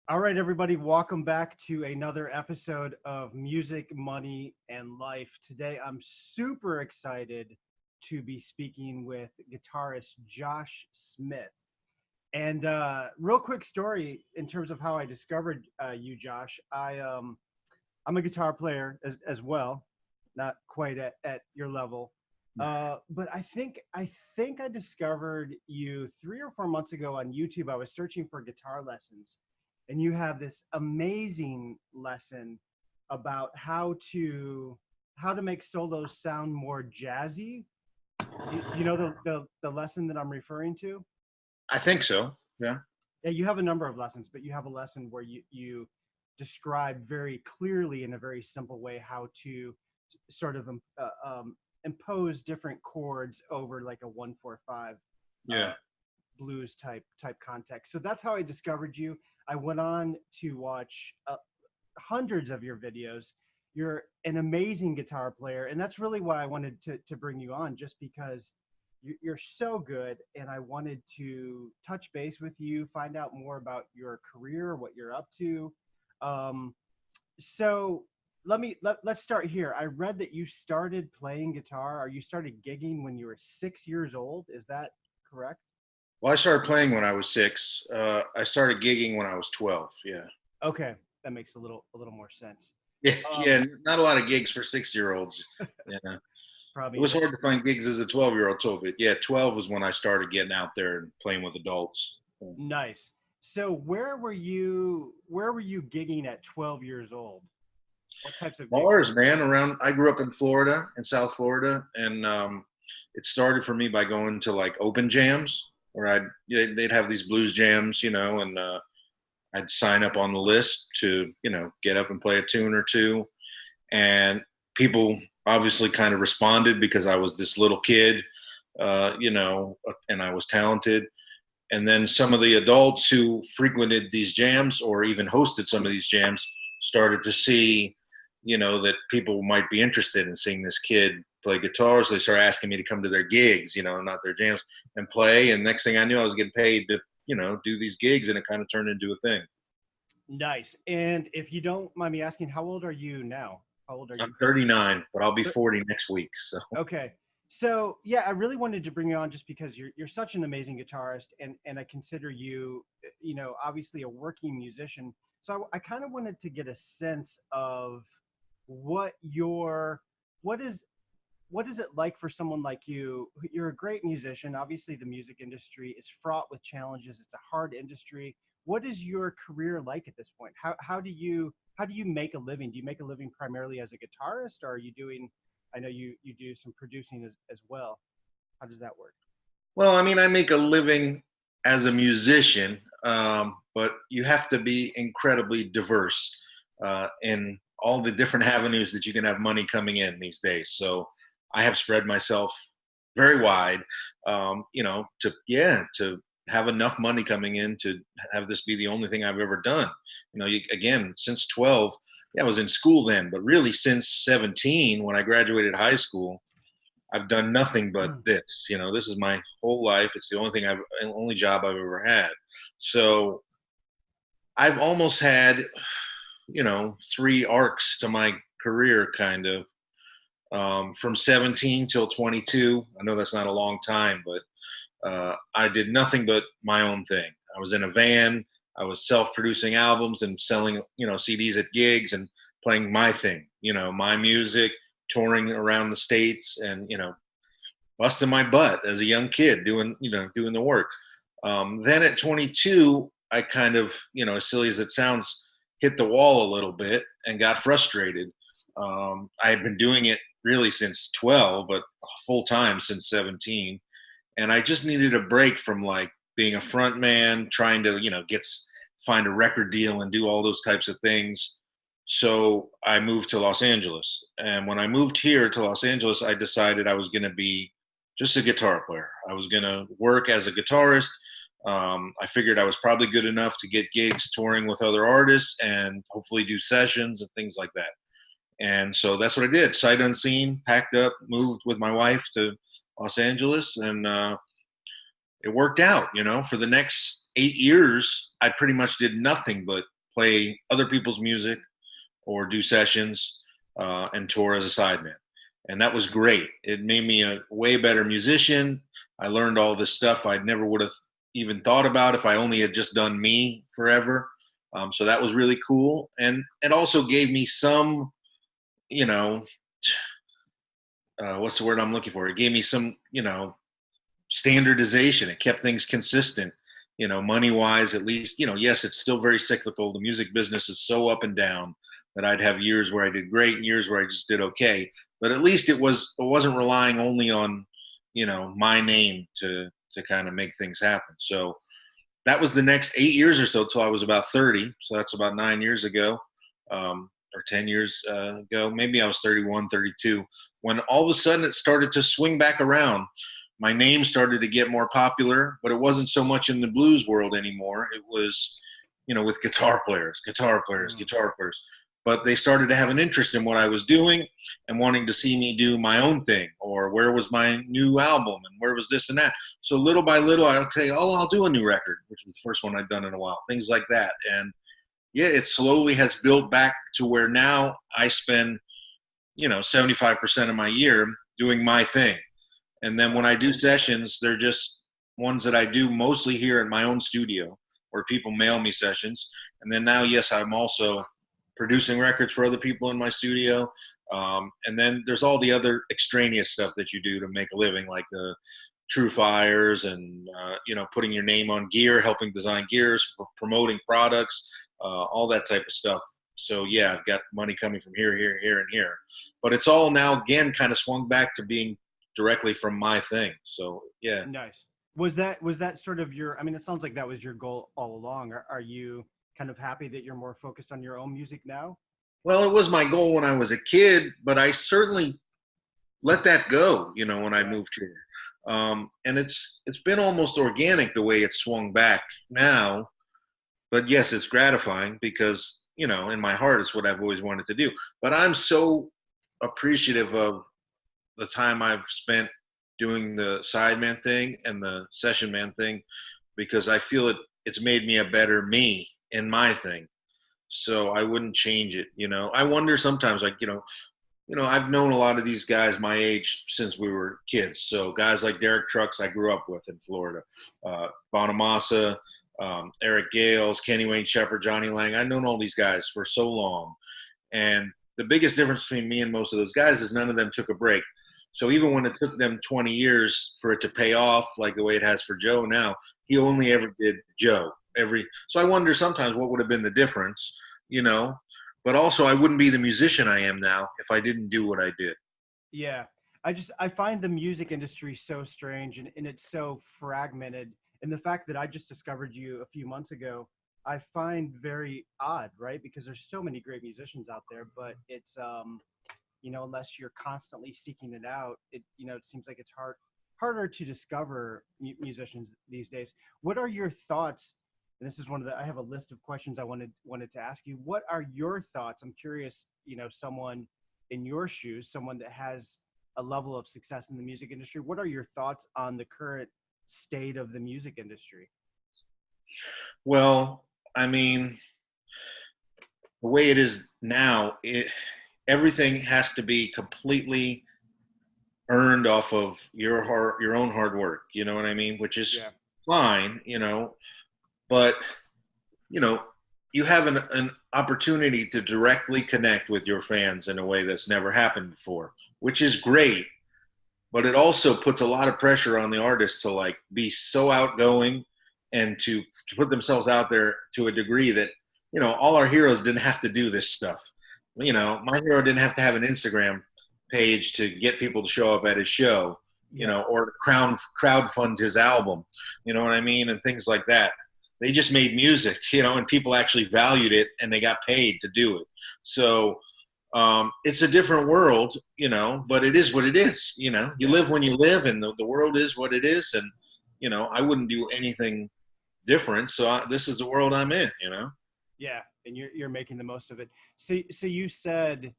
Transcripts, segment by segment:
All right, everybody, welcome back to another episode of Music, Money, and Life. Today, I'm super excited to be speaking with guitarist Josh Smith. And real quick story in terms of how I discovered you, Josh. I'm a guitar player as well, not quite at your level, but I think I discovered you 3 or 4 months ago on YouTube. I was searching for guitar lessons, and you have this amazing lesson about how to make solos sound more jazzy. Do you know the lesson that I'm referring to? I think so. Yeah. Yeah, you have a number of lessons, but you have a lesson where you describe very clearly in a very simple way how to sort of impose different chords over like a 1-4-5 uh, Yeah. blues type context. So that's how I discovered you. I went on to watch hundreds of your videos. You're an amazing guitar player, and that's really why I wanted to bring you on, just because you're so good, and I wanted to touch base with you, find out more about your career, what you're up to. Um, so let's start here. I read that you started playing guitar, or you started gigging when you were 6 years old. Is that correct? Well, I started playing when I was six. I started gigging when I was 12. Yeah. Okay, that makes a little more sense. Yeah. Um, Yeah. Not a lot of gigs for 6-year-olds. Yeah. It Probably was not. hard to find gigs as a 12-year-old too, but yeah, 12 was when I started getting out there and playing with adults. Nice. So where were you gigging at 12 years old? What types of gigs were Bars, you man, doing? around, I grew up in Florida, in South Florida, and it started for me by going to like open jams where they'd have these blues jams, and I'd sign up on the list to, get up and play a tune or two. And people obviously kind of responded because I was this little kid, and I was talented. And then some of the adults who frequented these jams or even hosted some of these jams started to see, that people might be interested in seeing this kid play guitar. So they started asking me to come to their gigs, not their jams, and play. And next thing I knew, I was getting paid to, do these gigs, and it kind of turned into a thing. Nice. And if you don't mind me asking, how old are you now? How old are I'm you currently? 39, but I'll be 40 next week. So Okay. So yeah, I really wanted to bring you on just because you're such an amazing guitarist, and I consider you, obviously a working musician. So I kind of wanted to get a sense of what your what is what is it like for someone like you? You're a great musician. Obviously, the music industry is fraught with challenges. It's a hard industry. What is your career like at this point? How do you make a living? Do you make a living primarily as a guitarist, or are you doing? I know you do some producing as well. How does that work? well, I mean, I make a living as a musician, but you have to be incredibly diverse in all the different avenues that you can have money coming in these days. So I have spread myself very wide, to have enough money coming in to have this be the only thing I've ever done. Again, since 12, yeah, I was in school then, but really since 17, when I graduated high school, I've done nothing but this. This is my whole life. It's the only job I've ever had. So I've almost had, three arcs to my career, kind of, from 17 till 22. I know that's not a long time, but I did nothing but my own thing. I was in a van. I was self-producing albums and selling, CDs at gigs and playing my thing, my music, touring around the states, and busting my butt as a young kid doing the work. Then at 22, I kind of, as silly as it sounds, hit the wall a little bit and got frustrated. I had been doing it really since 12, but full time since 17, and I just needed a break from like being a front man, trying to find a record deal and do all those types of things. So I moved to Los Angeles, and when I moved here to Los Angeles, I decided I was going to be just a guitar player. I was going to work as a guitarist. I figured I was probably good enough to get gigs touring with other artists and hopefully do sessions and things like that. And so that's what I did. Sight unseen, packed up, moved with my wife to Los Angeles, and it worked out. For the next 8 years, I pretty much did nothing but play other people's music or do sessions and tour as a sideman. And that was great. It made me a way better musician. I learned all this stuff I never would have even thought about if I only had just done me forever. So that was really cool. And it also gave me some, you know, what's the word I'm looking for? It gave me some, standardization. It kept things consistent, money wise, at least, yes, it's still very cyclical. The music business is so up and down that I'd have years where I did great and years where I just did okay. But at least it wasn't relying only on, my name to kind of make things happen. So that was the next 8 years or so till I was about 30. So that's about 9 years ago, or 10 years ago. Maybe I was 31, 32, when all of a sudden it started to swing back around. My name started to get more popular, but it wasn't so much in the blues world anymore. It was, with guitar players, guitar players. But they started to have an interest in what I was doing and wanting to see me do my own thing, or where was my new album and where was this and that. So little by little, I'll do a new record, which was the first one I'd done in a while, things like that. And yeah, it slowly has built back to where now I spend, 75% of my year doing my thing. And then when I do sessions, they're just ones that I do mostly here in my own studio where people mail me sessions. And then now, yes, I'm also producing records for other people in my studio. And then there's all the other extraneous stuff that you do to make a living, like the True Fires and, putting your name on gear, helping design gears, promoting products, all that type of stuff. So yeah, I've got money coming from here, and here. But it's all now, again, kind of swung back to being directly from my thing. So yeah. Nice. Was that sort of your, I mean, it sounds like that was your goal all along. Are you kind of happy that you're more focused on your own music now? Well, it was my goal when I was a kid, but I certainly let that go, when I Right. moved here. And it's been almost organic the way it's swung back now. But yes, it's gratifying because, in my heart, it's what I've always wanted to do. But I'm so appreciative of the time I've spent doing the sideman thing and the session man thing, because I feel it's made me a better me in my thing. So I wouldn't change it. I wonder sometimes, like, I've known a lot of these guys my age since we were kids. So guys like Derek Trucks, I grew up with in Florida, Bonamassa, Eric Gales, Kenny Wayne Shepherd, Johnny Lang. I've known all these guys for so long. And the biggest difference between me and most of those guys is none of them took a break. So even when it took them 20 years for it to pay off, like the way it has for Joe now, he only ever did Joe. So I wonder sometimes what would have been the difference, but also I wouldn't be the musician I am now if I didn't do what I did. Yeah. I find the music industry so strange, and it's so fragmented. And the fact that I just discovered you a few months ago, I find very odd, right? Because there's so many great musicians out there, but it's unless you're constantly seeking it out, it seems like it's harder to discover musicians these days. What are your thoughts? And this is I have a list of questions I wanted to ask you. What are your thoughts? I'm curious, someone in your shoes, someone that has a level of success in the music industry. What are your thoughts on the current state of the music industry? Well, I mean, the way it is now, everything has to be completely earned off of your own hard work. You know what I mean? Which is Yeah. fine, but you know, you have an opportunity to directly connect with your fans in a way that's never happened before, which is great. But it also puts a lot of pressure on the artist to like be so outgoing and to put themselves out there to a degree that, all our heroes didn't have to do this stuff. My hero didn't have to have an Instagram page to get people to show up at his show, Yeah. or crowd fund his album, you know what I mean? And things like that. They just made music, and people actually valued it and they got paid to do it. So it's a different world, but it is what it is. You Yeah. live when you live, and the world is what it is. And, I wouldn't do anything different. So this is the world I'm in. Yeah. And you're making the most of it. So you said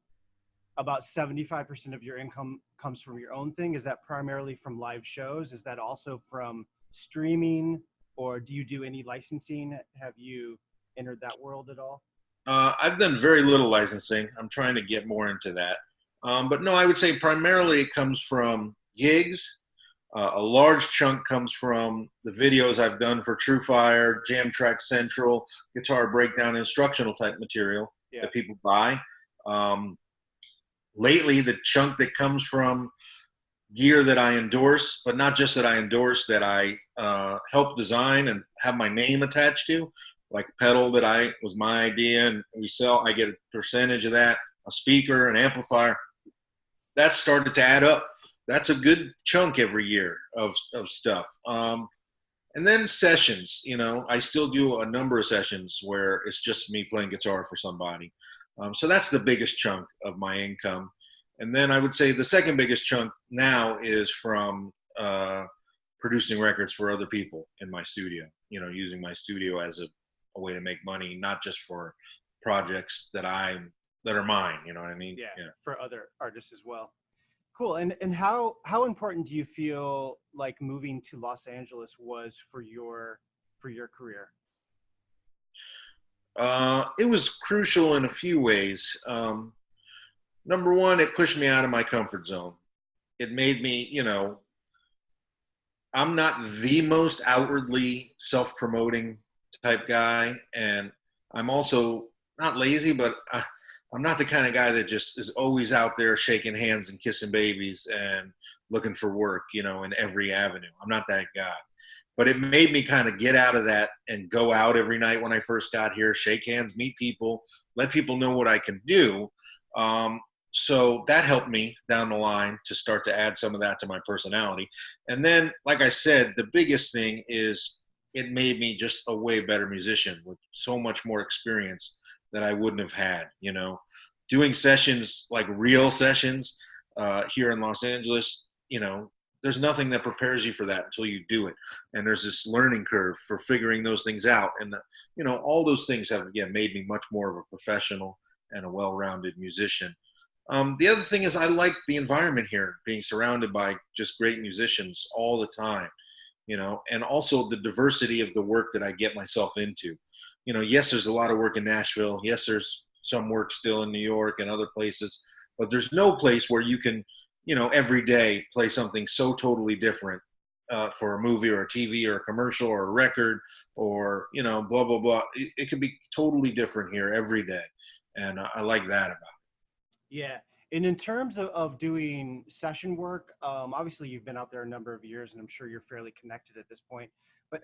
about 75% of your income comes from your own thing. Is that primarily from live shows? Is that also from streaming, or do you do any licensing? Have you entered that world at all? I've done very little licensing. I'm trying to get more into that. But no, I would say primarily it comes from gigs. A large chunk comes from the videos I've done for True Fire, Jam Track Central, guitar breakdown, instructional type material Yeah. that people buy. Um, Lately, the chunk that comes from gear that I endorse, but not just that I endorse, that I help design and have my name attached to, like a pedal that I was my idea and we sell, I get a percentage of that, a speaker, an amplifier. That's started to add up. That's a good chunk every year of stuff. And then sessions, I still do a number of sessions where it's just me playing guitar for somebody. So that's the biggest chunk of my income. And then I would say the second biggest chunk now is from producing records for other people in my studio, using my studio as a way to make money, not just for projects that are mine, you know what I mean? Yeah, for other artists as well. Cool. And how important do you feel like moving to Los Angeles was for your career? It was crucial in a few ways. Number one, it pushed me out of my comfort zone. It made me, I'm not the most outwardly self-promoting type guy, and I'm also not lazy, but I'm not the kind of guy that just is always out there shaking hands and kissing babies and looking for work, in every avenue. I'm not that guy. But it made me kind of get out of that and go out every night when I first got here, shake hands, meet people, let people know what I can do. So that helped me down the line to start to add some of that to my personality. And then, like I said, the biggest thing is it made me just a way better musician with so much more experience that I wouldn't have had, doing sessions, like real sessions here in Los Angeles, there's nothing that prepares you for that until you do it. And there's this learning curve for figuring those things out. And, all those things have, again, made me much more of a professional and a well-rounded musician. The other thing is I like the environment here, being surrounded by just great musicians all the time, and also the diversity of the work that I get myself into. Yes, there's a lot of work in Nashville. Yes, there's some work still in New York and other places, but there's no place where you can, every day play something so totally different for a movie or a TV or a commercial or a record or, blah, blah, blah. It can be totally different here every day. And I like that about it. Yeah. And in terms of doing session work, obviously you've been out there a number of years and I'm sure you're fairly connected at this point, but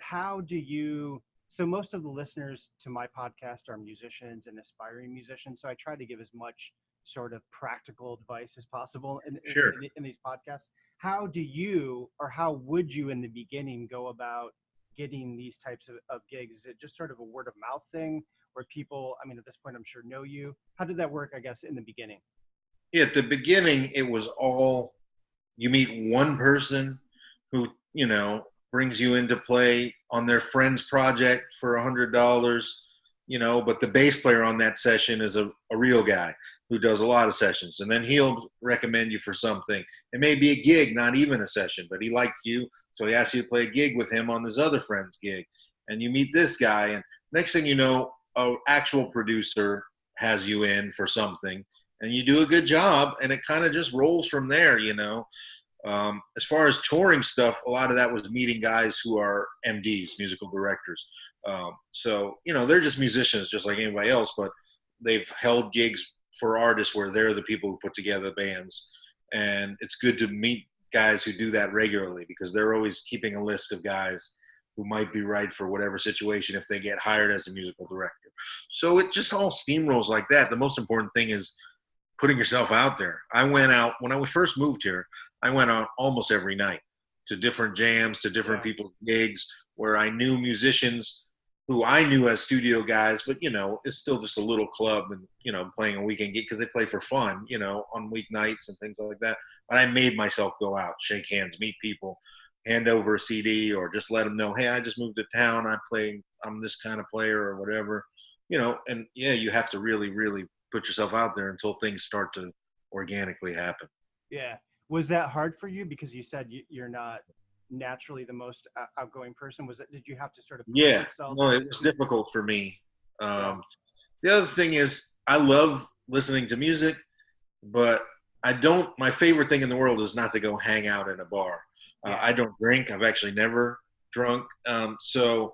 so most of the listeners to my podcast are musicians and aspiring musicians. So I try to give as much sort of practical advice as possible Sure. in these podcasts. How would you in the beginning go about getting these types of gigs? Is it just sort of a word of mouth thing where people, at this point, I'm sure know you? How did that work, I guess, in the beginning? Yeah, at the beginning, it was all you meet one person who, brings you into play on their friend's project for $100, but the bass player on that session is a real guy who does a lot of sessions. And then he'll recommend you for something. It may be a gig, not even a session, but he liked you. So he asked you to play a gig with him on his other friend's gig. And you meet this guy. And next thing you know, an actual producer has you in for something and you do a good job and it kind of just rolls from there. As far as touring stuff, a lot of that was meeting guys who are MDs, musical directors. So they're just musicians just like anybody else, but they've held gigs for artists where they're the people who put together bands. And it's good to meet guys who do that regularly because they're always keeping a list of guys who might be right for whatever situation if they get hired as a musical director. So it just all steamrolls like that. The most important thing is putting yourself out there. I went out when I first moved here. I went out almost every night to different jams, to different people's gigs where I knew musicians who I knew as studio guys, but it's still just a little club and playing a weekend gig because they play for fun, on weeknights and things like that. But I made myself go out, shake hands, meet people, hand over a CD, or just let them know, hey, I just moved to town. I'm this kind of player or whatever, And you have to really, really put yourself out there until things start to organically happen. Yeah. Was that hard for you? Because you said you're not naturally the most outgoing person. Did you have to sort of push yourself? No, it was difficult for me. Yeah. The other thing is I love listening to music, but I don't. My favorite thing in the world is not to go hang out in a bar. Yeah. I don't drink. I've actually never drunk. So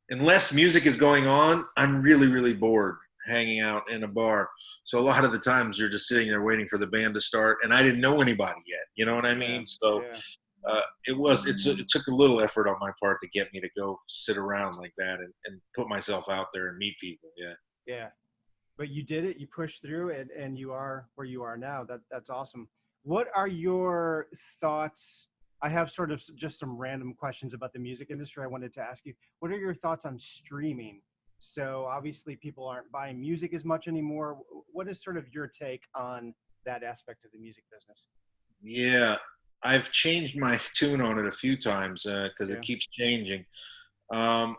unless music is going on, I'm really, really bored hanging out in a bar. So a lot of the times you're just sitting there waiting for the band to start, and I didn't know anybody yet. You know what I Yeah. mean? So Yeah. it took a little effort on my part to get me to go sit around like that and put myself out there and meet people. Yeah. Yeah. But you did it, you pushed through it, and you are where you are now. That's awesome. What are your thoughts? I have sort of just some random questions about the music industry I wanted to ask you. What are your thoughts on streaming? So obviously people aren't buying music as much anymore. What is sort of your take on that aspect of the music business? Yeah. I've changed my tune on it a few times because it Yeah. keeps changing. Um,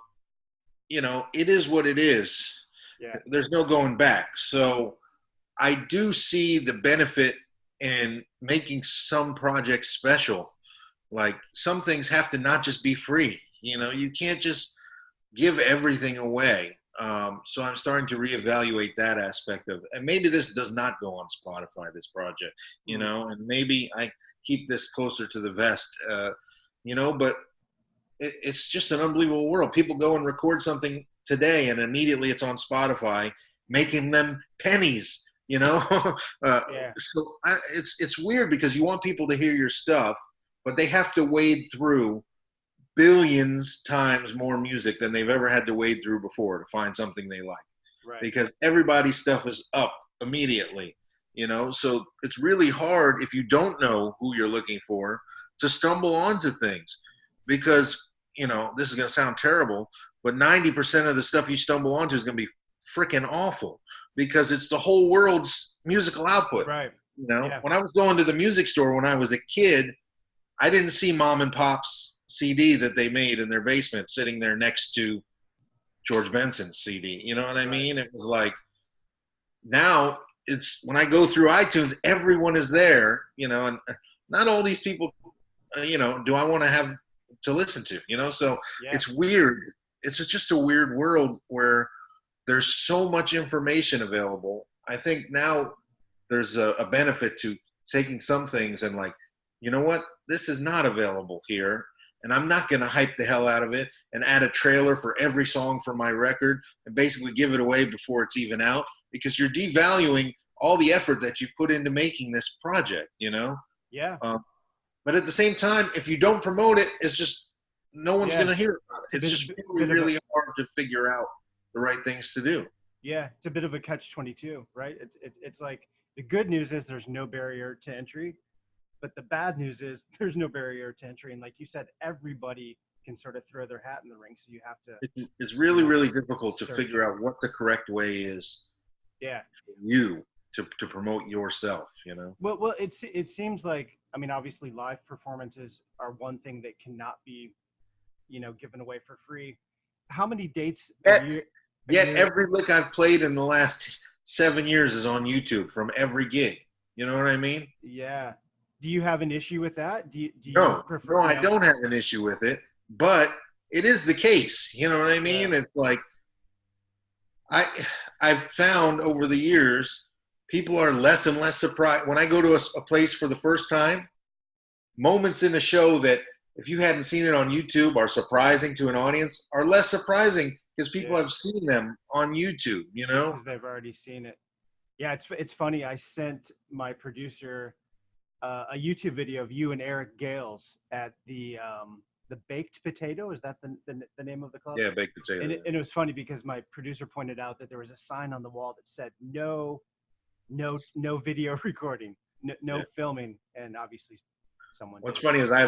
it is what it is. Yeah. There's no going back. So I do see the benefit in making some projects special. Like some things have to not just be free. You can't just give everything away. So I'm starting to reevaluate that aspect of, and maybe this does not go on Spotify, this project, Mm. and maybe I keep this closer to the vest, but it's just an unbelievable world. People go and record something today and immediately it's on Spotify, making them pennies, uh, Yeah. it's weird because you want people to hear your stuff, but they have to wade through billions times more music than they've ever had to wade through before to find something they like, Right. because everybody's stuff is up immediately, so it's really hard if you don't know who you're looking for to stumble onto things, because this is going to sound terrible, but 90% of the stuff you stumble onto is going to be freaking awful because it's the whole world's musical output. Right. Yeah. When I was going to the music store when I was a kid, I didn't see mom and pop's CD that they made in their basement sitting there next to George Benson's CD. You know what I Right. mean? It was like, now it's when I go through iTunes, everyone is there, and not all these people, do I want to have to listen to, so Yeah. it's weird. It's just a weird world where there's so much information available. I think now there's a benefit to taking some things and like, you know what, this is not available here, and I'm not going to hype the hell out of it and add a trailer for every song for my record and basically give it away before it's even out, because you're devaluing all the effort that you put into making this project, Yeah. uh, but at the same time, if you don't promote it, it's just no one's going Yeah. to hear about It's a it. It's just really, bit of a really hard to figure out the right things to do. Yeah, it's a bit of a catch 22, right? It's like the good news is there's no barrier to entry, but the bad news is there's no barrier to entry. And like you said, everybody can sort of throw their hat in the ring. So you have to, It's you really, know, really difficult to search. figure out what the correct way is Yeah. for you to promote yourself. Well, it seems like, I mean, obviously live performances are one thing that cannot be, given away for free. How many dates Yet, a yet year? every lick I've played in the last 7 years is on YouTube from every gig. You know what I mean? Yeah. Do you have an issue with that? Do you No, prefer, no, I don't have an issue with it, but it is the case. You know what I yeah, mean? It's like I I've found over the years people are less and less surprised when I go to a place for the first time. Moments in a show that if you hadn't seen it on YouTube are surprising to an audience are less surprising because people yeah, have seen them on YouTube. because they've already seen it. Yeah, it's funny. I sent my producer a YouTube video of you and Eric Gales at the Baked Potato. Is that the name of the club? Yeah, baked potato. And it was funny because my producer pointed out that there was a sign on the wall that said no video recording, no Yeah. filming, and obviously someone What's did. funny is I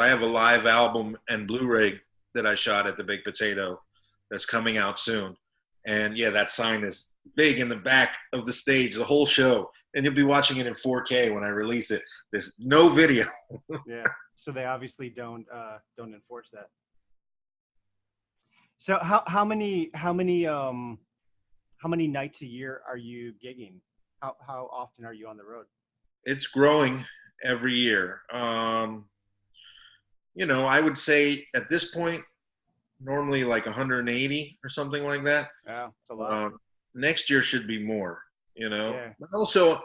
have a live album and Blu-ray that I shot at the Baked Potato that's coming out soon, and yeah, that sign is big in the back of the stage, the whole show, and you'll be watching it in 4K when I release it. There's no video. Yeah, so they obviously don't enforce that. So how many nights a year are you gigging? How often are you on the road? It's growing every year. I would say at this point normally like 180 or something like that. Wow, it's a lot. Next year should be more, Yeah. But also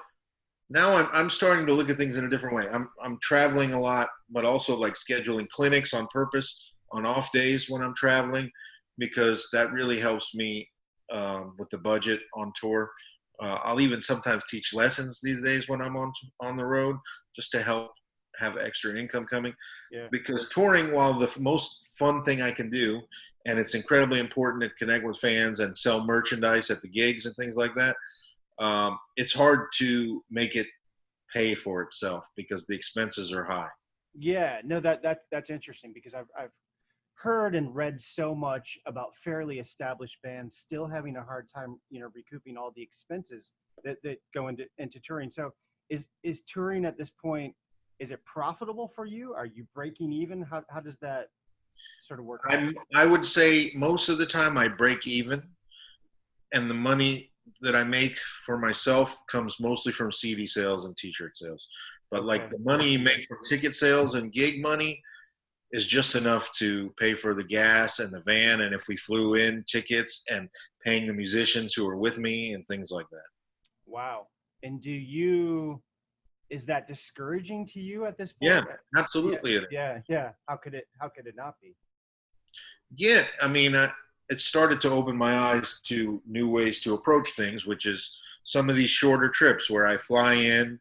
now I'm starting to look at things in a different way. I'm traveling a lot, but also like scheduling clinics on purpose on off days when I'm traveling, because that really helps me with the budget on tour. I'll even sometimes teach lessons these days when I'm on the road, just to help have extra income coming. Yeah. Because touring, while the most fun thing I can do, and it's incredibly important to connect with fans and sell merchandise at the gigs and things like that, it's hard to make it pay for itself because the expenses are high. Yeah, no, that's interesting because I've heard and read so much about fairly established bands still having a hard time, recouping all the expenses that go into touring. So is touring at this point, is it profitable for you? Are you breaking even? How does that sort of work out? I would say most of the time I break even, and the money that I make for myself comes mostly from CD sales and T-shirt sales. But like Okay. the money you make from ticket sales and gig money is just enough to pay for the gas and the van, and if we flew in, tickets, and paying the musicians who are with me and things like that. Wow. And is that discouraging to you at this Yeah, point? Yeah, absolutely. yeah. How could it not be? Yeah, I mean, it started to open my eyes to new ways to approach things, which is some of these shorter trips where I fly in.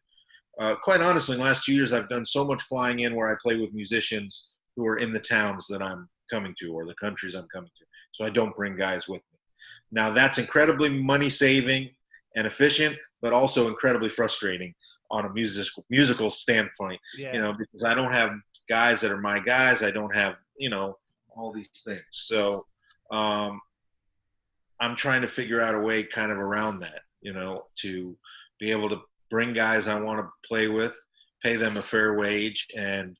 Quite honestly, in the last 2 years, I've done so much flying in where I play with musicians who are in the towns that I'm coming to or the countries I'm coming to. So I don't bring guys with me. Now, that's incredibly money saving and efficient, but also incredibly frustrating on a musical standpoint, Yeah. because I don't have guys that are my guys. I don't have, all these things. So um, I'm trying to figure out a way kind of around that, to be able to bring guys I want to play with, pay them a fair wage, and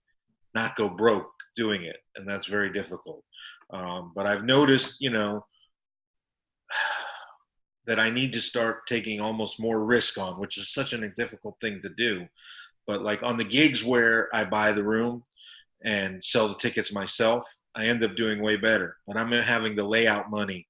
not go broke doing it. And that's very difficult. But I've noticed, that I need to start taking almost more risk on, which is such a difficult thing to do. But like on the gigs where I buy the room and sell the tickets myself, I end up doing way better. But I'm having to lay out money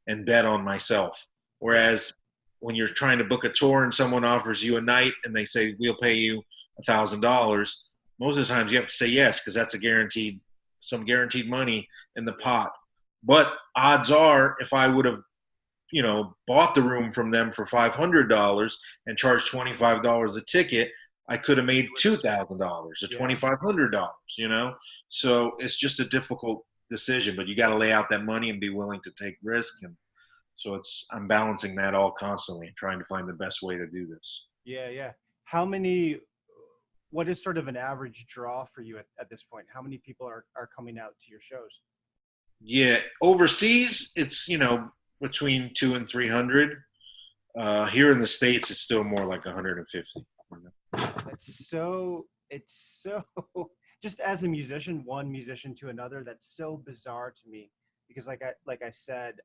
and bet on myself. Yeah. Whereas when you're trying to book a tour and someone offers you a night and they say, we'll pay you $1,000, most of the times you have to say yes, because that's some guaranteed money in the pot. But odds are, if I would have, bought the room from them for $500 and charged $25 a ticket, I could have made $2,000 or Yeah. $2,500, So it's just a difficult decision, but you got to lay out that money and be willing to take risk. And so I'm balancing that all constantly, trying to find the best way to do this. Yeah, yeah. What is sort of an average draw for you at this point? How many people are coming out to your shows? Yeah, overseas, it's, between 200 and 300. Here in the States, it's still more like 150. It's so just as a musician, one musician to another, that's so bizarre to me because like I said,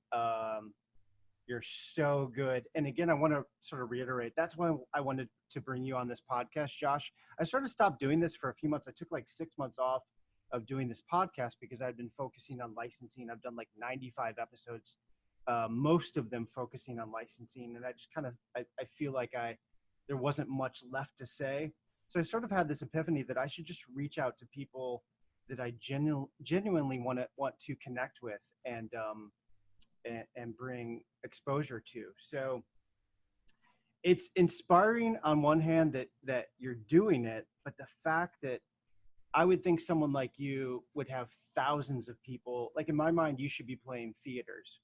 you're so good. And again, I want to sort of reiterate, that's why I wanted to bring you on this podcast, Josh. I sort of stopped doing this for a few months. I took like 6 months off of doing this podcast because I'd been focusing on licensing. I've done like 95 episodes, most of them focusing on licensing. And I just kind of, I feel like there wasn't much left to say. So I sort of had this epiphany that I should just reach out to people that I genuinely want to connect with and bring exposure to. So it's inspiring on one hand that you're doing it, but the fact that I would think someone like you would have thousands of people. Like in my mind, you should be playing theaters.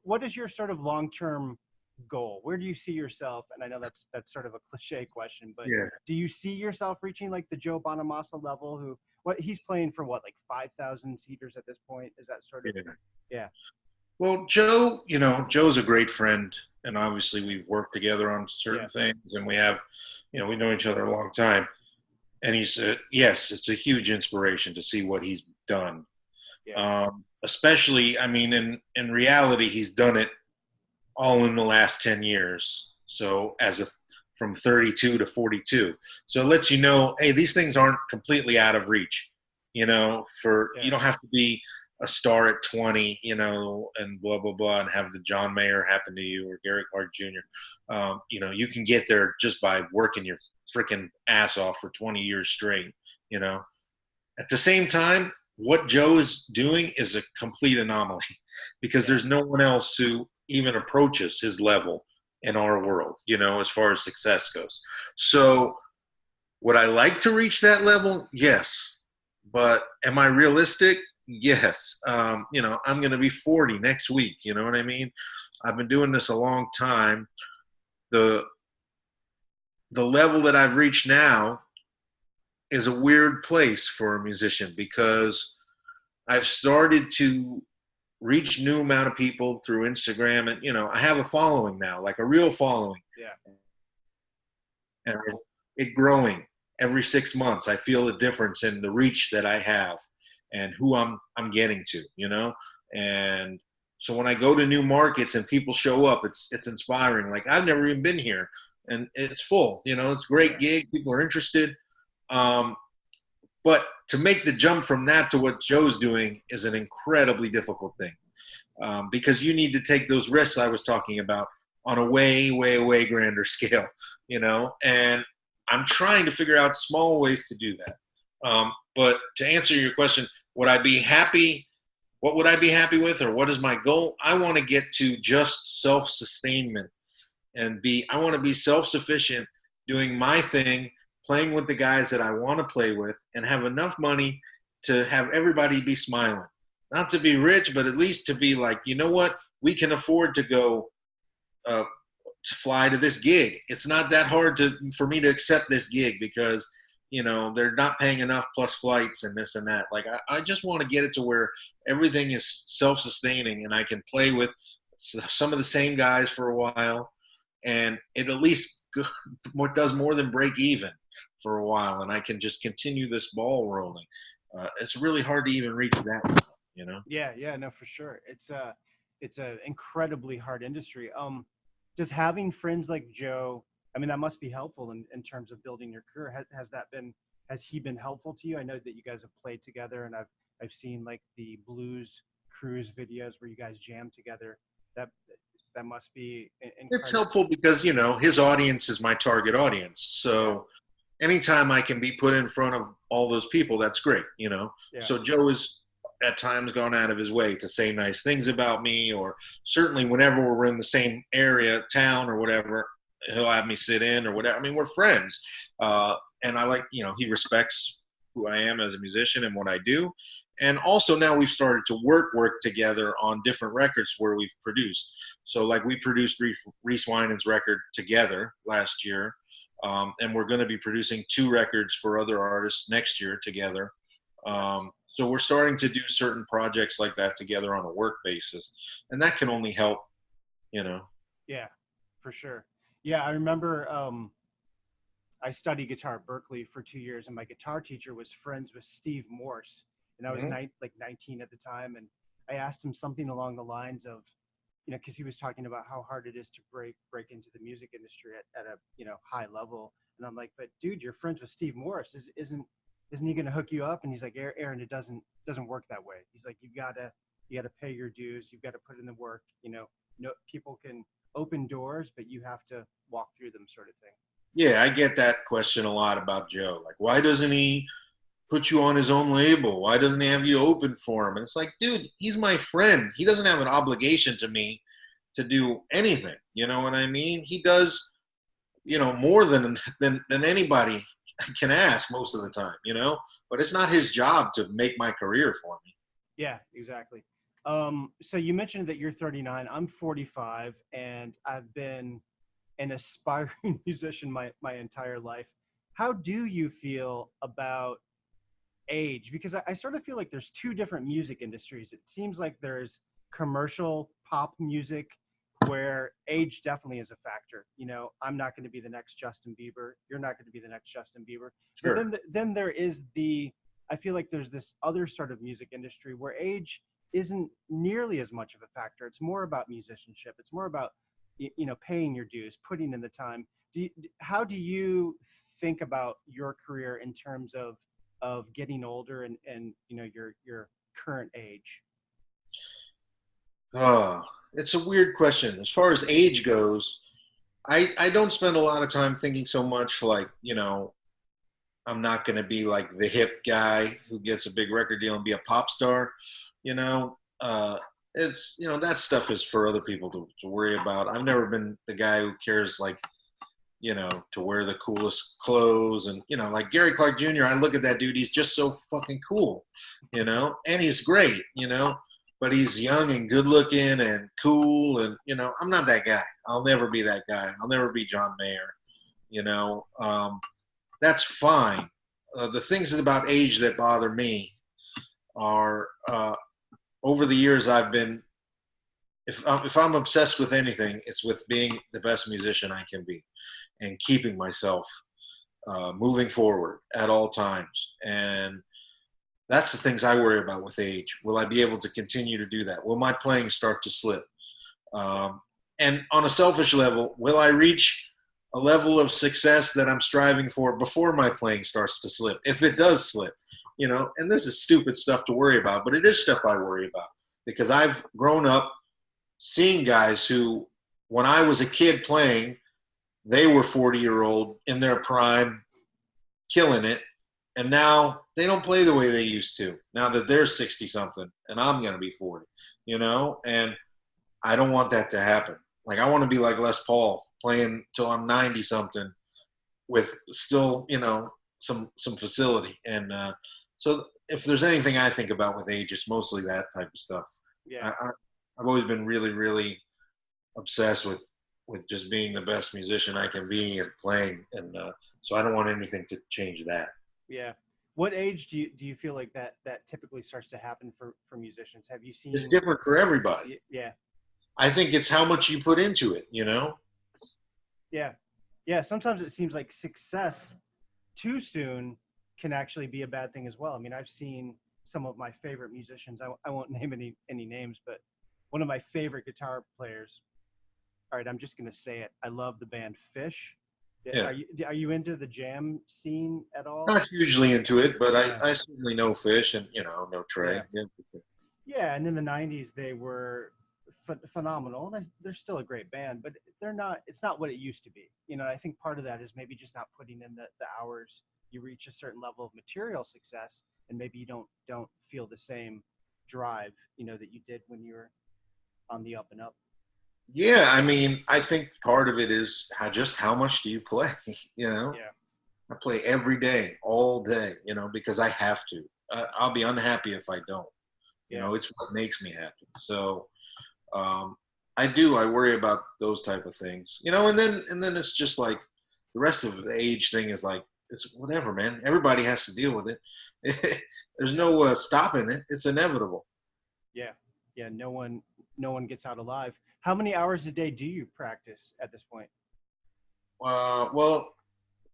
What is your sort of long-term goal? Where do you see yourself? And I know that's sort of a cliche question, but Yeah. do you see yourself reaching like the Joe Bonamassa level? What he's playing for, what, like 5,000 seaters at this point? Is that sort of, Yeah. yeah, Well, Joe, Joe's a great friend, and obviously we've worked together on certain yeah, things, and we have, we know each other a long time. And yes, it's a huge inspiration to see what he's done. yeah, Especially, I mean, in reality, he's done it all in the last 10 years. So from 32 to 42. So it lets you know, hey, these things aren't completely out of reach. You yeah, don't have to be a star at 20, and blah blah blah, and have the John Mayer happen to you or Gary Clark Jr. You can get there just by working your freaking ass off for 20 years straight. You know, at the same time, what Joe is doing is a complete anomaly because there's no one else who even approaches his level in our world, as far as success goes. So, would I like to reach that level? Yes. But am I realistic? Yes. I'm going to be 40 next week. You know what I mean? I've been doing this a long time. The level that I've reached now is a weird place for a musician because I've started to reach new amount of people through Instagram, and I have a following now, like a real following. Yeah. And it growing every 6 months. I feel a difference in the reach that I have and who I'm getting to, And so when I go to new markets and people show up, it's inspiring. Like, I've never even been here, and it's full. It's a great gig. People are interested. But to make the jump from that to what Joe's doing is an incredibly difficult thing, because you need to take those risks I was talking about on a way, way, way grander scale, and I'm trying to figure out small ways to do that. But to answer your question, would I be happy? What would I be happy with, or what is my goal? I want to get to just self-sustainment and I want to be self-sufficient, doing my thing, playing with the guys that I want to play with, and have enough money to have everybody be smiling. Not to be rich, but at least to be like, you know what? We can afford to go to fly to this gig. It's not that hard for me to accept this gig because, they're not paying enough plus flights and this and that. Like, I just want to get it to where everything is self-sustaining and I can play with some of the same guys for a while, and it at least does more than break even for a while, and I can just continue this ball rolling. It's really hard to even reach that, Yeah, no, for sure. It's a incredibly hard industry. Just having friends like Joe, I mean, that must be helpful in terms of building your career. Has he been helpful to you? I know that you guys have played together, and I've seen like the Blues Cruise videos where you guys jam together. That that must be It's incredible. helpful because, his audience is my target audience. So anytime I can be put in front of all those people, that's great, Yeah. So Joe has at times gone out of his way to say nice things about me, or certainly whenever we're in the same area, town or whatever, he'll have me sit in or whatever. I mean, we're friends. And I like, he respects who I am as a musician and what I do. And also now we've started to work together on different records where we've produced. So like we produced Reese Winans' record together last year. And we're going to be producing 2 records for other artists next year together. So we're starting to do certain projects like that together on a work basis. And that can only help, Yeah, for sure. Yeah, I remember I studied guitar at Berkeley for 2 years, and my guitar teacher was friends with Steve Morse, and I was Mhm. 19 at the time, and I asked him something along the lines of, because he was talking about how hard it is to break into the music industry at a high level, and I'm like, but dude, you're friends with Steve Morse, isn't he going to hook you up? And he's like, Aaron, it doesn't work that way. He's like, you got to pay your dues, you've got to put in the work. No, people can open doors, but you have to walk through them, sort of thing. Yeah, I get that question a lot about Joe. Like, why doesn't he put you on his own label? Why doesn't he have you open for him? And it's like, dude, he's my friend. He doesn't have an obligation to me to do anything. You know what I mean? He does, more than anybody can ask most of the time, But it's not his job to make my career for me. Yeah, exactly. So you mentioned that you're 39. I'm 45, and I've been an aspiring musician my entire life. How do you feel about age? Because I sort of feel like there's 2 different music industries. It seems like there's commercial pop music where age definitely is a factor. I'm not going to be the next Justin Bieber. You're not going to be the next Justin Bieber. But Sure. then there is I feel like there's this other sort of music industry where age isn't nearly as much of a factor. It's more about musicianship. It's more about paying your dues, putting in the time. How do you think about your career in terms of getting older and your current age? It's a weird question. As far as age goes, I don't spend a lot of time thinking so much like, I'm not going to be like the hip guy who gets a big record deal and be a pop star. You know, it's, that stuff is for other people to worry about. I've never been the guy who cares like, to wear the coolest clothes and, like Gary Clark Jr. I look at that dude. He's just so fucking cool, and he's great, but he's young and good looking and cool. And, I'm not that guy. I'll never be that guy. I'll never be John Mayer, you know. That's fine. The things about age that bother me are over the years I've been, if I'm obsessed with anything, it's with being the best musician I can be and keeping myself moving forward at all times. And that's the things I worry about with age. Will I be able to continue to do that? Will my playing start to slip? And on a selfish level, will I reach a level of success that I'm striving for before my playing starts to slip? If it does slip, and this is stupid stuff to worry about, but it is stuff I worry about because I've grown up seeing guys who, when I was a kid playing, they were 40-year-old in their prime, killing it. And now they don't play the way they used to. Now that they're 60 something and I'm going to be 40, and I don't want that to happen. Like I want to be like Les Paul playing till I'm 90 something with still, some facility. And so if there's anything I think about with age, it's mostly that type of stuff. Yeah. I've always been really, really obsessed with just being the best musician I can be and playing. And so I don't want anything to change that. Yeah. What age do you feel like that typically starts to happen for musicians? Have you seen? It's different for everybody. Yeah. I think it's how much you put into it, Yeah. Yeah. Sometimes it seems like success too soon can actually be a bad thing as well. I mean, I've seen some of my favorite musicians. I won't name any names, but one of my favorite guitar players. All right, I'm just going to say it. I love the band Fish. Yeah. Are you into the jam scene at all? Not hugely into it, but Yeah. I certainly know Fish and, know Trey. Yeah. Yeah, and in the 90s, they were phenomenal. And they're still a great band, but it's not what it used to be. I think part of that is maybe just not putting in the hours. You reach a certain level of material success, and maybe you don't feel the same drive, that you did when you were on the up and up. Yeah, I mean, I think part of it is how much do you play, Yeah. I play every day, all day, because I have to. I'll be unhappy if I don't. Yeah. It's what makes me happy. So I worry about those type of things, and then it's just like the rest of the age thing is like, it's whatever, man. Everybody has to deal with it. There's no stopping it. It's inevitable. Yeah. Yeah. No one gets out alive. How many hours a day do you practice at this point? Well,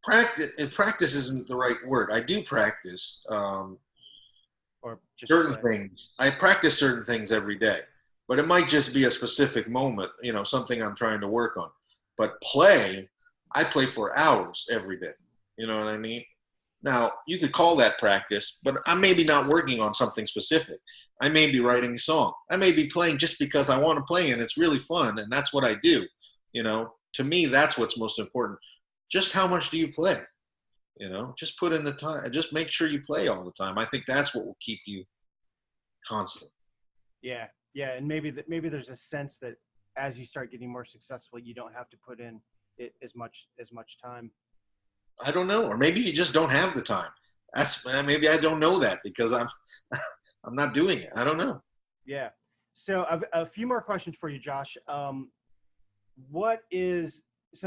practice isn't the right word. I do practice Or just certain play? things. I practice certain things every day, but it might just be a specific moment, something I'm trying to work on. But I play for hours every day. You know what I mean? Now, you could call that practice, but I'm maybe not working on something specific. I may be writing a song. I may be playing just because I want to play and it's really fun and that's what I do. To me, that's what's most important. Just how much do you play? Just put in the time. Just make sure you play all the time. I think that's what will keep you constant. Yeah. Yeah. And maybe there's a sense that as you start getting more successful, you don't have to put in it as much time. I don't know, or maybe you just don't have the time. Maybe I don't know that because I'm I'm not doing it. I don't know. Yeah. So I've a few more questions for you, Josh. And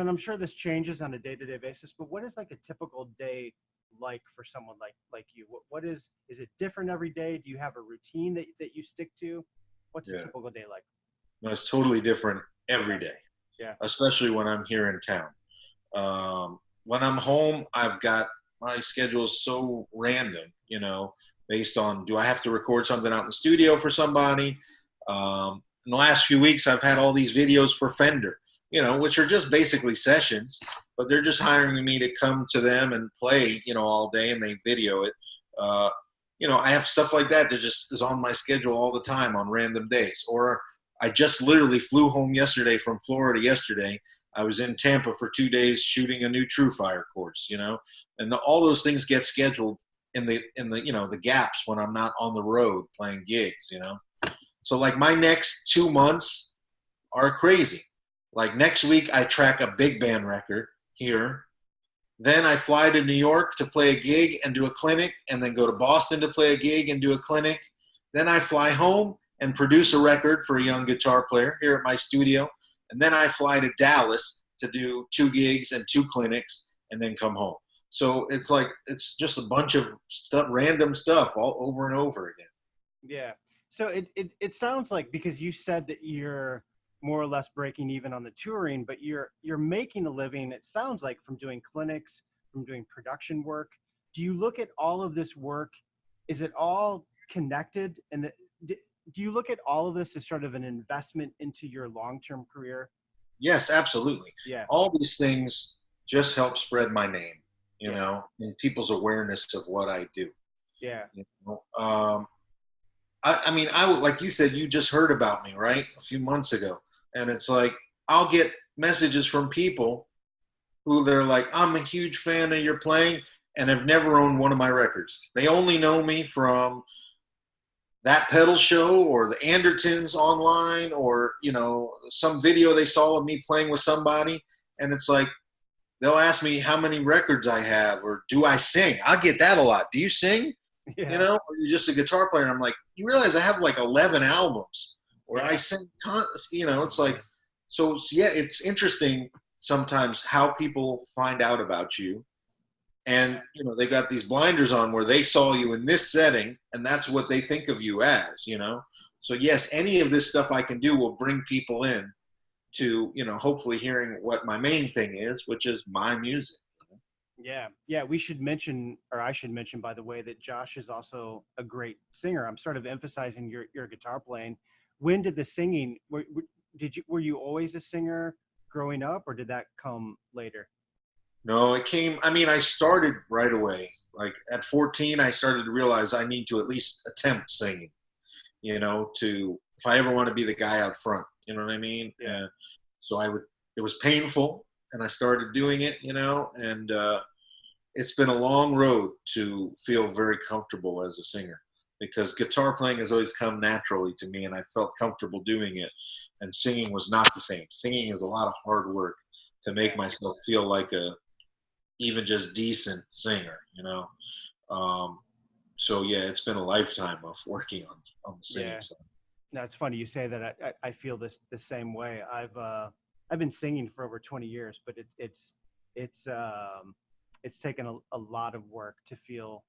I'm sure this changes on a day-to-day basis, but what is like a typical day like for someone like you? Is it different every day? Do you have a routine that you stick to? What's a typical day like? No, it's totally different every day. Yeah. Especially when I'm here in town. When I'm home, I've got my schedule is so random, based on, do I have to record something out in the studio for somebody? In the last few weeks, I've had all these videos for Fender, which are just basically sessions, but they're just hiring me to come to them and play, all day, and they video it. I have stuff like that just is on my schedule all the time on random days. Or I just literally flew home yesterday from Florida yesterday. I was in Tampa for 2 days shooting a new True Fire course, and all those things get scheduled in the the gaps when I'm not on the road playing gigs. So like my next 2 months are crazy. Like next week I track a big band record here. Then I fly to New York to play a gig and do a clinic, and then go to Boston to play a gig and do a clinic. Then I fly home and produce a record for a young guitar player here at my studio. And then I fly to Dallas to do 2 gigs and 2 clinics and then come home. So it's just a bunch of stuff, random stuff all over and over again. Yeah. So it sounds like, because you said that you're more or less breaking even on the touring, but you're making a living, it sounds like, from doing clinics, from doing production work. Do you look at all of this work? Is it all connected? And do you look at all of this as sort of an investment into your long-term career? Yes, absolutely. Yeah. All these things just help spread my name, and people's awareness of what I do. Yeah. I mean, like you said, you just heard about me, right? A few months ago. And it's like, I'll get messages from people who they're like, I'm a huge fan of your playing, and have never owned one of my records. They only know me from that pedal show or the Andertons online, or, some video they saw of me playing with somebody. And it's like, they'll ask me how many records I have, or do I sing? I'll get that a lot. Do you sing? Yeah. Or you're just a guitar player. And I'm like, you realize I have like 11 albums where I sing, it's like, so yeah, it's interesting sometimes how people find out about you. And, they got these blinders on where they saw you in this setting, and that's what they think of you as, So yes, any of this stuff I can do will bring people in to, hopefully hearing what my main thing is, which is my music. Yeah. Yeah. We should mention, or I should mention, by the way, that Josh is also a great singer. I'm sort of emphasizing your guitar playing. When did the singing, were you always a singer growing up, or did that come later? No, it came, I started right away. Like at 14, I started to realize I need to at least attempt singing, if I ever want to be the guy out front, you know what I mean? Yeah. So it was painful, and I started doing it, and it's been a long road to feel very comfortable as a singer, because guitar playing has always come naturally to me, and I felt comfortable doing it. And singing was not the same. Singing is a lot of hard work to make myself feel like even just decent singer, So yeah, it's been a lifetime of working on the singing side. No, it's funny you say that. I feel the same way. I've been singing for over 20 years, but it's taken a lot of work to feel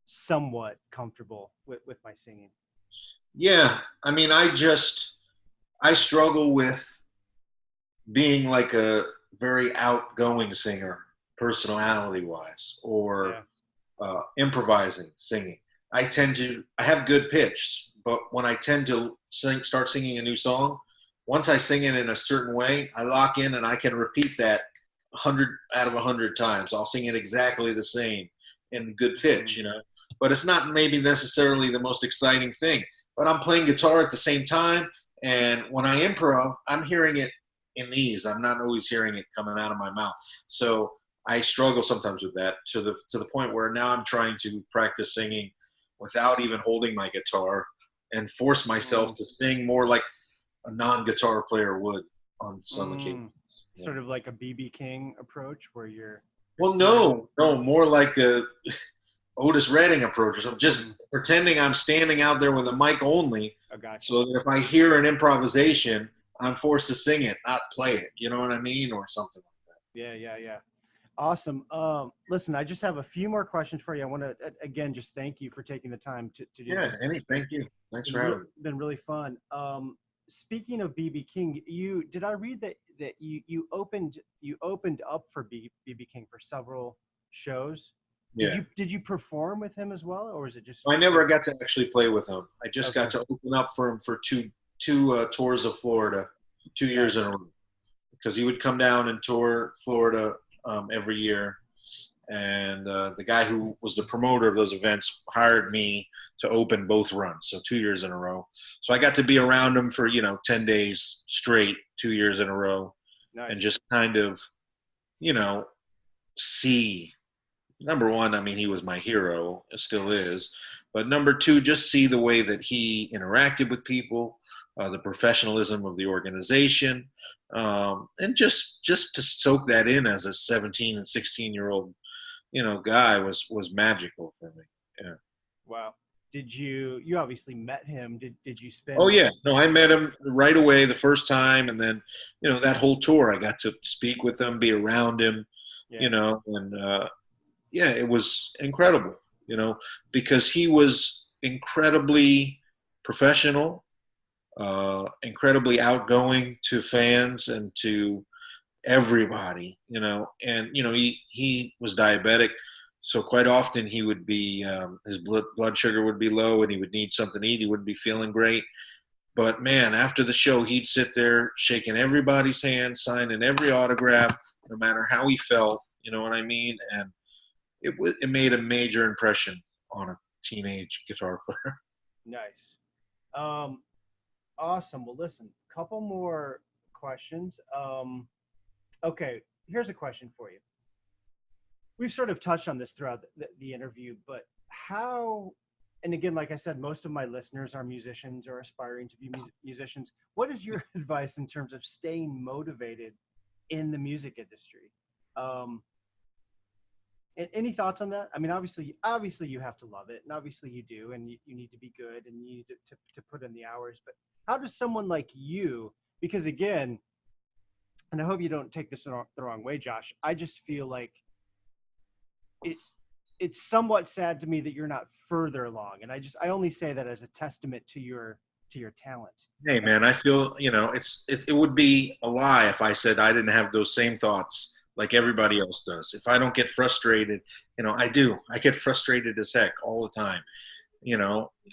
somewhat comfortable with my singing. Yeah, I struggle with being like a very outgoing singer, personality wise, or improvising singing. I have good pitch, but when I tend to start singing a new song, once I sing it in a certain way, I lock in, and I can repeat that 100 out of 100 times. I'll sing it exactly the same in good pitch, but it's not maybe necessarily the most exciting thing. But I'm playing guitar at the same time, and when I improv, I'm hearing it in these. I'm not always hearing it coming out of my mouth. So I struggle sometimes with that, to the point where now I'm trying to practice singing without even holding my guitar, and force myself to sing more like a non-guitar player would on some occasions. Sort of like a BB King approach, where you're well, no, more like a Otis Redding approach. So just pretending I'm standing out there with a mic only, so that if I hear an improvisation, I'm forced to sing it, not play it. You know what I mean? Or something like that. Yeah. Awesome. Listen, I just have a few more questions for you. I want to, again, just thank you for taking the time to do this. Thank you. Thanks for having me. It's been really fun. Speaking of BB King, did I read that you opened up for BB King for several shows? Yeah. Did you perform with him as well, or was it just? I never got to actually play with him. I just got to open up for him for two tours of Florida, 2 years in a row, because he would come down and tour Florida every year, And the guy who was the promoter of those events hired me to open both runs, so 2 years in a row. So I got to be around him for 10 days straight, 2 years in a row, and Nice. just kind of you know see. Number one, I mean, he was my hero, it still is. But number two, just see the way that he interacted with people, the professionalism of the organization, and just to soak that in as a 17 and 16-year-old, guy was magical for me. Yeah. Wow. You obviously met him. Did you Oh spend? yeah, no, I met him right away the first time, and then that whole tour, I got to speak with him, be around him, Yeah. and yeah, it was incredible, because he was incredibly professional, incredibly outgoing to fans and to everybody, and he was diabetic, so quite often he would be his blood sugar would be low, and he would need something to eat. He wouldn't be feeling great, but man, after the show, he'd sit there shaking everybody's hand, signing every autograph, no matter how he felt. You know what I mean? And it made a major impression on a teenage guitar player. Nice. Um, awesome. Well, listen, couple more questions. Okay, here's a question for you. We've sort of touched on this throughout the interview, but how, and again, like I said, most of my listeners are musicians or aspiring to be musicians. What is your advice in terms of staying motivated in the music industry? Um, any thoughts on that? I mean, obviously you have to love it, and obviously you do, and you need to be good, and you need to put in the hours. But how does someone like you, because again, and I hope you don't take this the wrong way, Josh, I just feel like it it's somewhat sad to me that you're not further along, and I only say that as a testament to your talent. Hey man, I feel it would be a lie if I said I didn't have those same thoughts like everybody else does. If I don't get frustrated, I do. I get frustrated as heck all the time.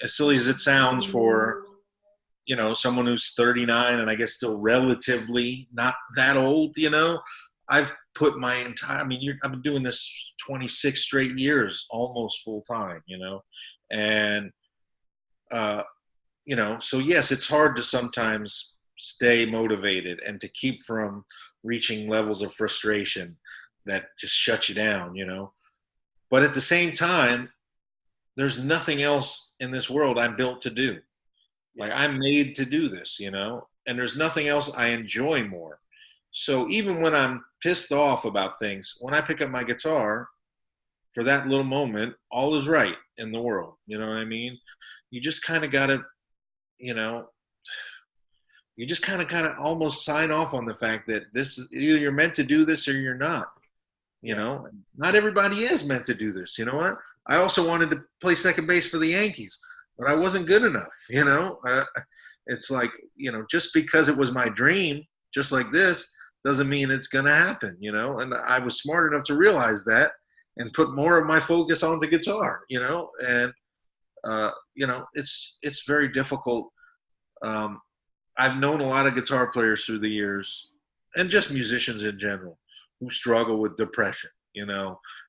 As silly as it sounds for someone who's 39 and I guess still relatively not that old, I've put my entire, I mean, I've been doing this 26 straight years, almost full time, and, so yes, it's hard to sometimes stay motivated and to keep from reaching levels of frustration that just shut you down, but at the same time, there's nothing else in this world I'm built to do. Like I'm made to do this, and there's nothing else I enjoy more. So even when I'm pissed off about things, when I pick up my guitar for that little moment, all is right in the world. You know what I mean? You just kind of got to, you know, you just kind of almost sign off on the fact that this is either you're meant to do this or you're not. Not everybody is meant to do this. You know what? I also wanted to play second base for the Yankees, but I wasn't good enough. It's like, just because it was my dream, just like this, doesn't mean it's going to happen, and I was smart enough to realize that and put more of my focus on the guitar, and, it's very difficult. I've known a lot of guitar players through the years and just musicians in general who struggle with depression,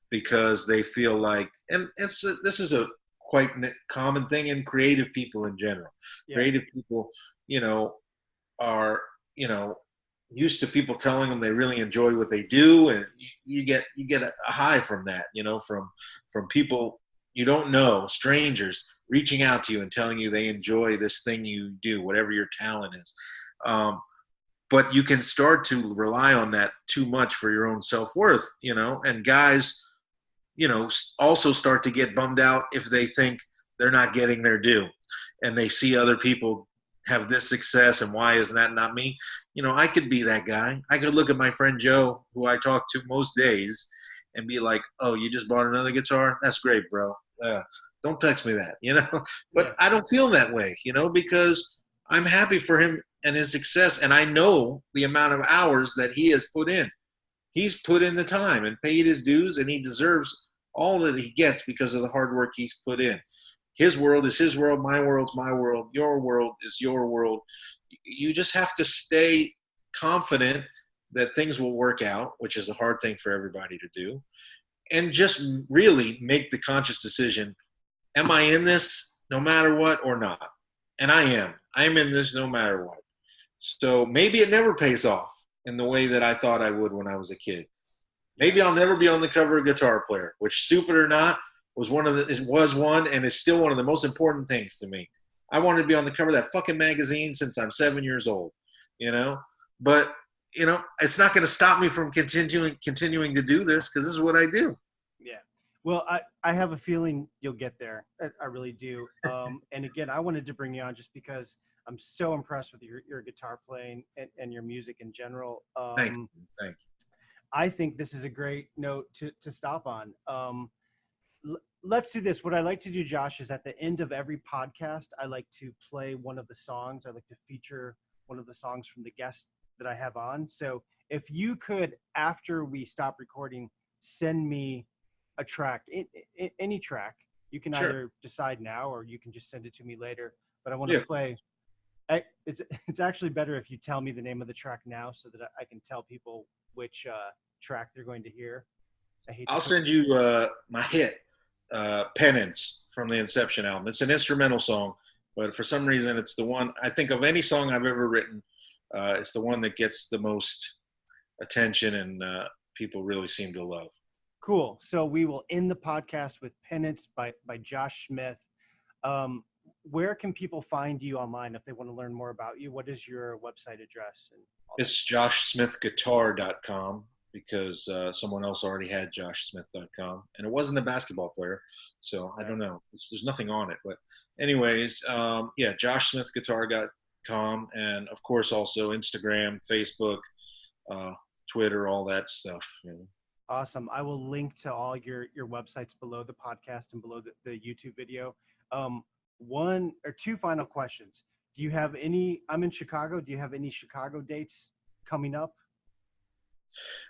because they feel like, and this is a quite common thing in creative people in general. Yeah. Creative people, are, used to people telling them they really enjoy what they do, and you get a high from that, from people you don't know, strangers reaching out to you and telling you they enjoy this thing you do, whatever your talent is. But you can start to rely on that too much for your own self-worth, and guys, also start to get bummed out if they think they're not getting their due and they see other people have this success and why is that not me? I could be that guy. I could look at my friend Joe, who I talk to most days, and be like, oh, you just bought another guitar? That's great, bro. Don't text me that, but yeah. I don't feel that way, because I'm happy for him and his success. And I know the amount of hours that he has put in. He's put in the time and paid his dues, and he deserves all that he gets because of the hard work he's put in. His world is his world. My world's my world. Your world is your world. You just have to stay confident that things will work out, which is a hard thing for everybody to do. and just really make the conscious decision, am I in this no matter what or not? And I am in this no matter what. So maybe it never pays off in the way that I thought I would when I was a kid. Maybe I'll never be on the cover of Guitar Player, which, stupid or not, was one and is still one of the most important things to me. I wanted to be on the cover of that fucking magazine since I'm 7 years old, you know. But it's not going to stop me from continuing to do this, because this is what I do. Yeah. Well, I have a feeling you'll get there. I really do. And again, I wanted to bring you on just because I'm so impressed with your guitar playing and your music in general. Thank you. I think this is a great note to stop on. Let's do this. What I like to do, Josh, is at the end of every podcast, I like to play one of the songs. I like to feature one of the songs from the guest that I have on. So if you could, after we stop recording, send me a track, any track. You can either decide now or you can just send it to me later. But I want to play. It's actually better if you tell me the name of the track now so that I can tell people which track they're going to hear. I'll send you my hit, Penance, from the Inception album. It's an instrumental song, but for some reason it's the one, I think of any song I've ever written, it's the one that gets the most attention and people really seem to love. Cool. So we will end the podcast with Penance by Josh Smith. Where can people find you online if they want to learn more about you? What is your website address? It's joshsmithguitar.com, because someone else already had joshsmith.com, and it wasn't a basketball player, so I don't know. There's nothing on it. But anyways, joshsmithguitar.com, and of course also Instagram, Facebook, Twitter, all that stuff. Awesome. I will link to all your websites below the podcast and below the YouTube video. One or two final questions. Do you have any, I'm in Chicago, do you have any Chicago dates coming up?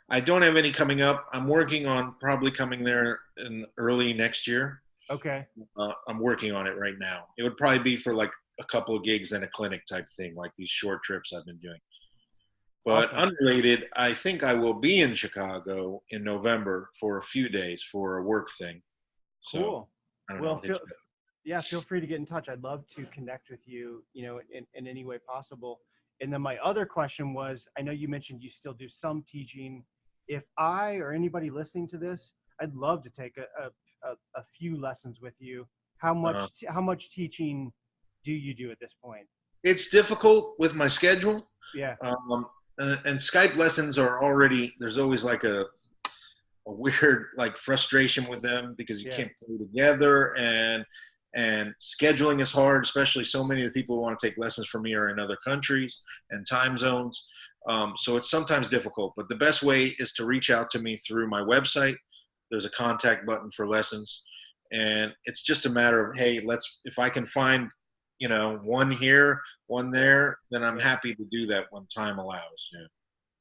I don't have any coming up. I'm working on probably coming there in early next year. Okay. I'm working on it right now. It would probably be for like a couple of gigs and a clinic type thing, like these short trips I've been doing. But awesome. Unrelated, I think I will be in Chicago in November for a few days for a work thing. Cool. Feel free to get in touch. I'd love to connect with you, in any way possible. And then my other question was, I know you mentioned you still do some teaching. If I or anybody listening to this, I'd love to take a few lessons with you. How much teaching do you do at this point? It's difficult with my schedule. Yeah. And Skype lessons are already, there's always like a weird like frustration with them because you can't play together, and scheduling is hard, especially so many of the people who want to take lessons from me are in other countries and time zones. So it's sometimes difficult, but the best way is to reach out to me through my website. There's a contact button for lessons, and it's just a matter of, hey, if I can find, one here, one there, then I'm happy to do that when time allows.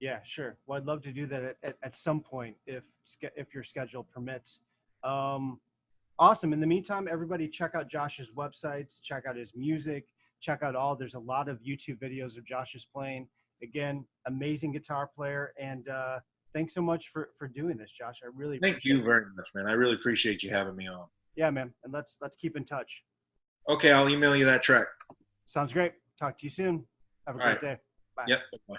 Yeah, sure. Well, I'd love to do that at some point if your schedule permits. Awesome. In the meantime, everybody check out Josh's websites, check out his music, there's a lot of YouTube videos of Josh's playing. Again, amazing guitar player. And thanks so much for doing this, Josh. I really appreciate it. Thank you very much, man. I really appreciate you having me on. Yeah, man. And let's keep in touch. Okay, I'll email you that track. Sounds great. Talk to you soon. Have a great day. Bye. Yep. Bye.